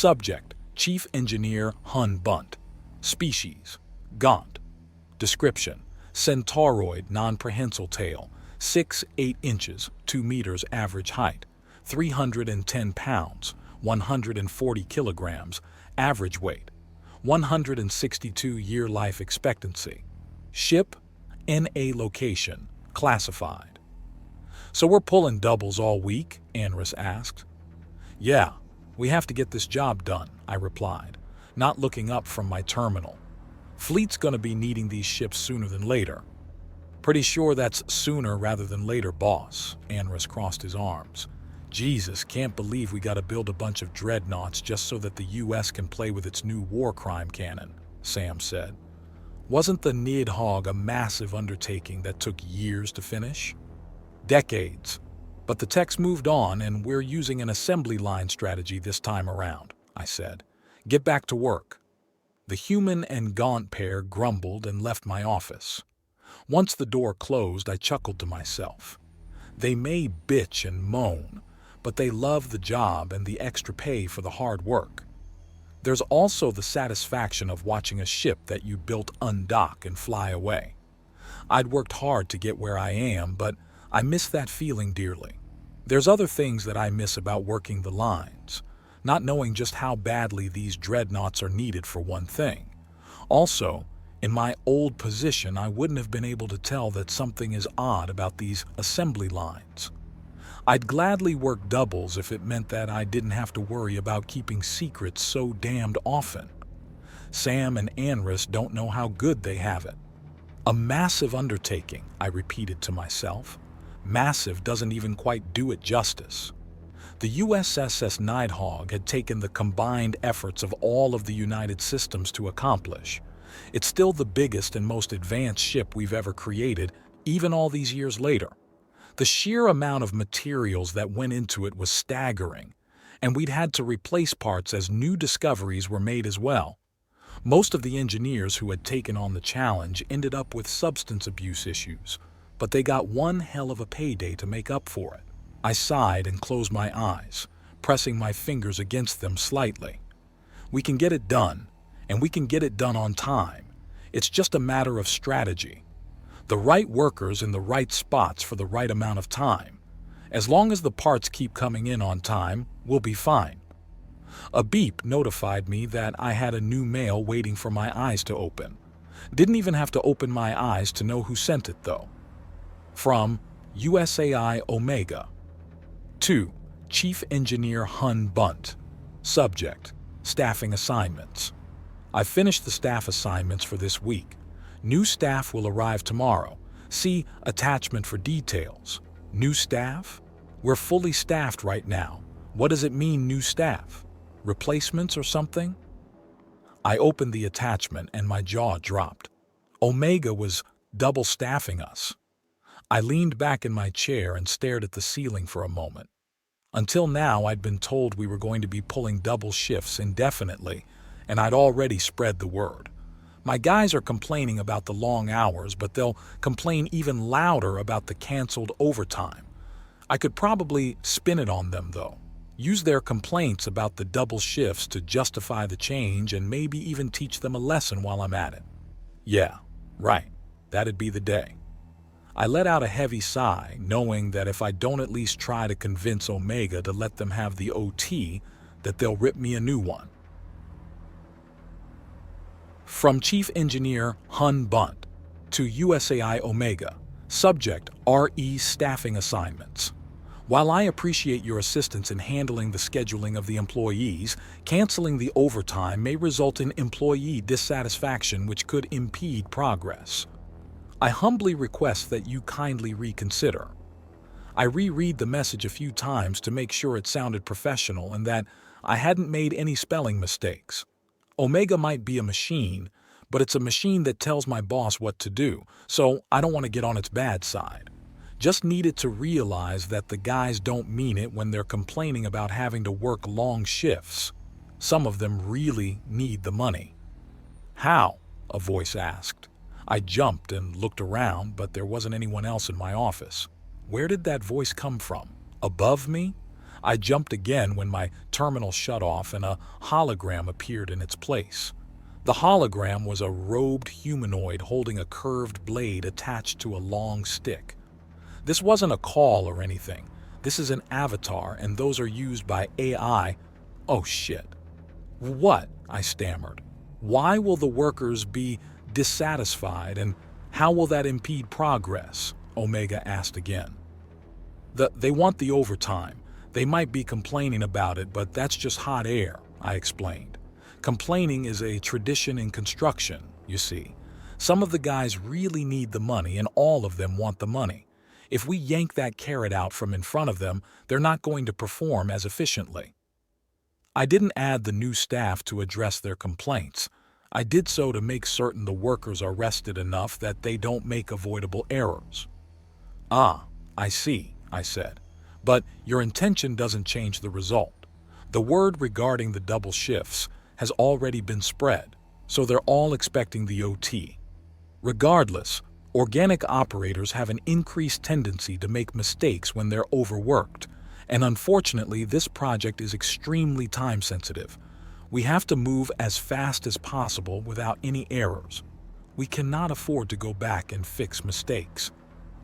Subject: Chief Engineer Hun Bunt. Species: Gaunt. Description: Centauroid non-prehensile tail, 6-8 inches, 2 meters average height, 310 pounds, 140 kilograms, average weight, 162-year life expectancy. Ship: NA location, classified. "So we're pulling doubles all week?" Anris asked. "Yeah, we have to get this job done," I replied, not looking up from my terminal. "Fleet's gonna be needing these ships sooner than later." "Pretty sure that's sooner rather than later, boss." Anris crossed his arms. "Jesus, can't believe we gotta build a bunch of dreadnoughts just so that the US can play with its new war crime cannon," Sam said. "Wasn't the Nidhogg a massive undertaking that took years to finish?" "Decades. But the tech's moved on and we're using an assembly line strategy this time around," I said. "Get back to work." The human and Gaunt pair grumbled and left my office. Once the door closed, I chuckled to myself. They may bitch and moan, but they love the job and the extra pay for the hard work. There's also the satisfaction of watching a ship that you built undock and fly away. I'd worked hard to get where I am, but I miss that feeling dearly. There's other things that I miss about working the lines, not knowing just how badly these dreadnoughts are needed for one thing. Also, in my old position, I wouldn't have been able to tell that something is odd about these assembly lines. I'd gladly work doubles if it meant that I didn't have to worry about keeping secrets so damned often. Sam and Anris don't know how good they have it. A massive undertaking, I repeated to myself. Massive doesn't even quite do it justice. The USS Nidhogg had taken the combined efforts of all of the United Systems to accomplish. It's still the biggest and most advanced ship we've ever created, even all these years later. The sheer amount of materials that went into it was staggering, and we'd had to replace parts as new discoveries were made as well. Most of the engineers who had taken on the challenge ended up with substance abuse issues, but they got one hell of a payday to make up for it. I sighed and closed my eyes, pressing my fingers against them slightly. We can get it done, and we can get it done on time. It's just a matter of strategy. The right workers in the right spots for the right amount of time. As long as the parts keep coming in on time, we'll be fine. A beep notified me that I had a new mail waiting for my eyes to open. Didn't even have to open my eyes to know who sent it, though. From USAI Omega. To Chief Engineer Hun Bunt. Subject: Staffing assignments. I've finished the staff assignments for this week. New staff will arrive tomorrow. See attachment for details. New staff? We're fully staffed right now. What does it mean, new staff? Replacements or something? I opened the attachment and my jaw dropped. Omega was double staffing us. I leaned back in my chair and stared at the ceiling for a moment. Until now, I'd been told we were going to be pulling double shifts indefinitely, and I'd already spread the word. My guys are complaining about the long hours, but they'll complain even louder about the canceled overtime. I could probably spin it on them, though. Use their complaints about the double shifts to justify the change and maybe even teach them a lesson while I'm at it. Yeah, right. That'd be the day. I let out a heavy sigh, knowing that if I don't at least try to convince Omega to let them have the OT, that they'll rip me a new one. From Chief Engineer Hun Bunt to USAI Omega. Subject: RE staffing assignments. While I appreciate your assistance in handling the scheduling of the employees, canceling the overtime may result in employee dissatisfaction which could impede progress. I humbly request that you kindly reconsider. I reread the message a few times to make sure it sounded professional and that I hadn't made any spelling mistakes. Omega might be a machine, but it's a machine that tells my boss what to do, so I don't want to get on its bad side. Just need it to realize that the guys don't mean it when they're complaining about having to work long shifts. Some of them really need the money. How? A voice asked. I jumped and looked around, but there wasn't anyone else in my office. Where did that voice come from? Above me? I jumped again when my terminal shut off and a hologram appeared in its place. The hologram was a robed humanoid holding a curved blade attached to a long stick. This wasn't a call or anything. This is an avatar, and those are used by AI. Oh shit. What? I stammered. Why will the workers be dissatisfied, and how will that impede progress? Omega asked again. They want the overtime. They might be complaining about it, but that's just hot air, I explained. Complaining is a tradition in construction, you see. Some of the guys really need the money, and all of them want the money. If we yank that carrot out from in front of them, they're not going to perform as efficiently. I didn't add the new staff to address their complaints. I did so to make certain the workers are rested enough that they don't make avoidable errors. Ah, I see, I said. But your intention doesn't change the result. The word regarding the double shifts has already been spread, so they're all expecting the OT. Regardless, organic operators have an increased tendency to make mistakes when they're overworked, and unfortunately this project is extremely time-sensitive. We have to move as fast as possible without any errors. We cannot afford to go back and fix mistakes.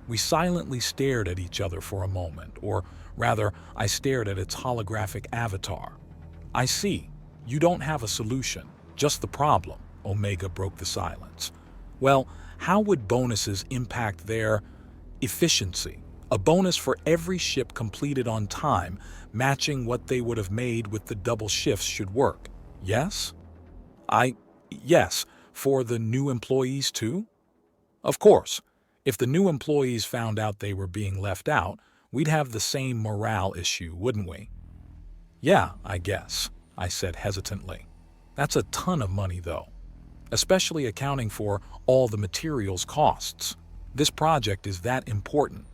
We silently stared at each other for a moment, or rather, I stared at its holographic avatar. I see. You don't have a solution, just the problem, Omega broke the silence. Well, how would bonuses impact their efficiency? A bonus for every ship completed on time, matching what they would have made with the double shifts should work. Yes? Yes, for the new employees too? Of course. If the new employees found out they were being left out, we'd have the same morale issue, wouldn't we? Yeah, I guess, I said hesitantly. That's a ton of money, though, especially accounting for all the materials costs. This project is that important.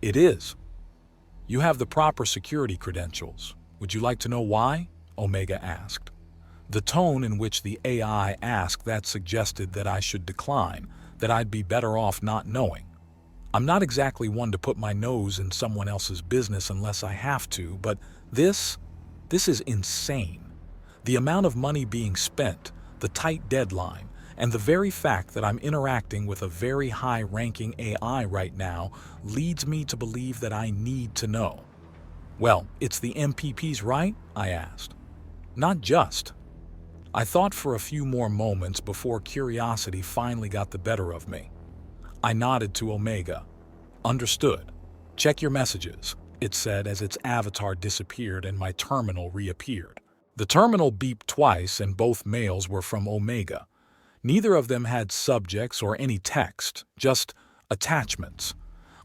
It is. You have the proper security credentials. Would you like to know why? Omega asked. The tone in which the AI asked that suggested that I should decline, that I'd be better off not knowing. I'm not exactly one to put my nose in someone else's business unless I have to, but this is insane. The amount of money being spent, the tight deadline, and the very fact that I'm interacting with a very high-ranking AI right now leads me to believe that I need to know. Well, it's the MPPs, right? I asked. Not just. I thought for a few more moments before curiosity finally got the better of me. I nodded to Omega. Understood. Check your messages, it said as its avatar disappeared and my terminal reappeared. The terminal beeped twice and both mails were from Omega. Neither of them had subjects or any text, just attachments.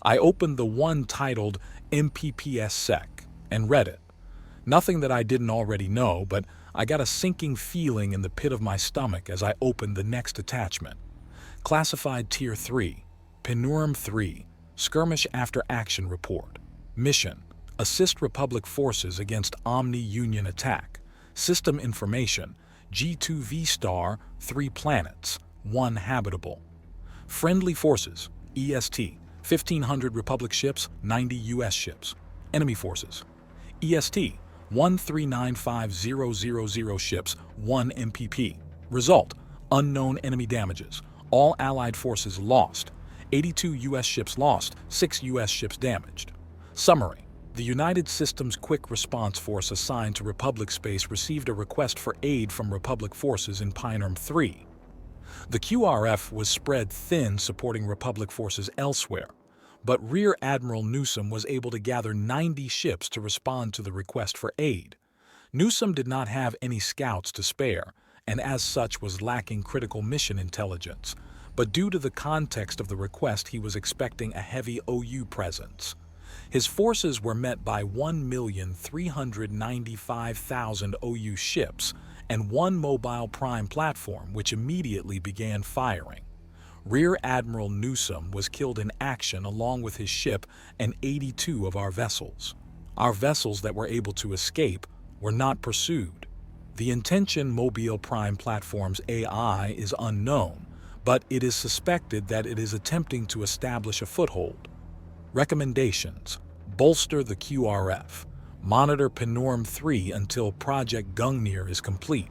I opened the one titled MPPSSEC and read it. Nothing that I didn't already know, but I got a sinking feeling in the pit of my stomach as I opened the next attachment. Classified Tier 3, Penurim 3, Skirmish After Action Report. Mission: Assist Republic Forces against Omni-Union Attack. System Information: G2V Star, 3 planets, 1 habitable. Friendly Forces, EST, 1,500 Republic ships, 90 US ships. Enemy Forces, EST, 1395000 ships, 1 MPP. Result: unknown enemy damages. All Allied forces lost. 82 US ships lost, 6 US ships damaged. Summary: the United Systems Quick Response Force assigned to Republic space received a request for aid from Republic forces in Penurim 3. The QRF was spread thin supporting Republic forces elsewhere, but Rear Admiral Newsom was able to gather 90 ships to respond to the request for aid. Newsom did not have any scouts to spare, and as such was lacking critical mission intelligence, but due to the context of the request he was expecting a heavy OU presence. His forces were met by 1,395,000 OU ships and 1 mobile prime platform which immediately began firing. Rear Admiral Newsom was killed in action along with his ship and 82 of our vessels. Our vessels that were able to escape were not pursued. The intention Mobile Prime Platform's AI is unknown, but it is suspected that it is attempting to establish a foothold. Recommendations: bolster the QRF. Monitor Penorm 3 until Project Gungnir is complete.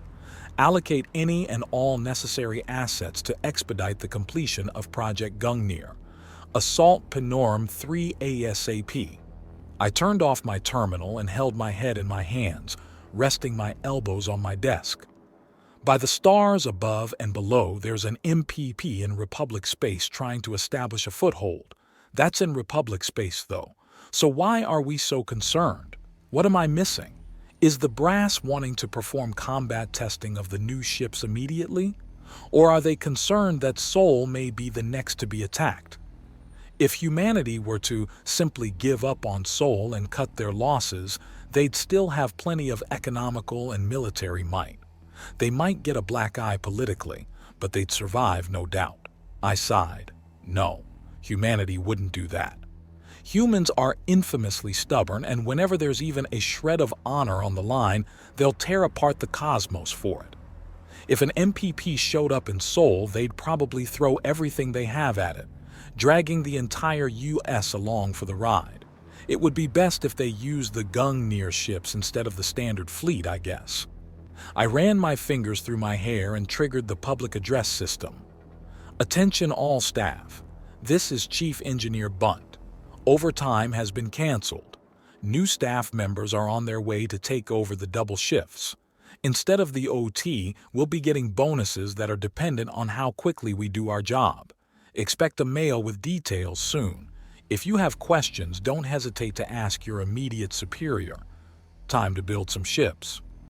Allocate any and all necessary assets to expedite the completion of Project Gungnir. Assault Penorm 3 ASAP. I turned off my terminal and held my head in my hands, resting my elbows on my desk. By the stars above and below, there's an MPP in Republic space trying to establish a foothold. That's in Republic space, though. So why are we so concerned? What am I missing? Is the brass wanting to perform combat testing of the new ships immediately? Or are they concerned that Sol may be the next to be attacked? If humanity were to simply give up on Sol and cut their losses, they'd still have plenty of economical and military might. They might get a black eye politically, but they'd survive, no doubt. I sighed. No, humanity wouldn't do that. Humans are infamously stubborn, and whenever there's even a shred of honor on the line, they'll tear apart the cosmos for it. If an MPP showed up in Sol, they'd probably throw everything they have at it, dragging the entire US along for the ride. It would be best if they used the Gungnir ships instead of the standard fleet, I guess. I ran my fingers through my hair and triggered the public address system. Attention all staff. This is Chief Engineer Bunt. Overtime has been canceled. New staff members are on their way to take over the double shifts. Instead of the OT, we'll be getting bonuses that are dependent on how quickly we do our job. Expect a mail with details soon. If you have questions, don't hesitate to ask your immediate superior. Time to build some ships.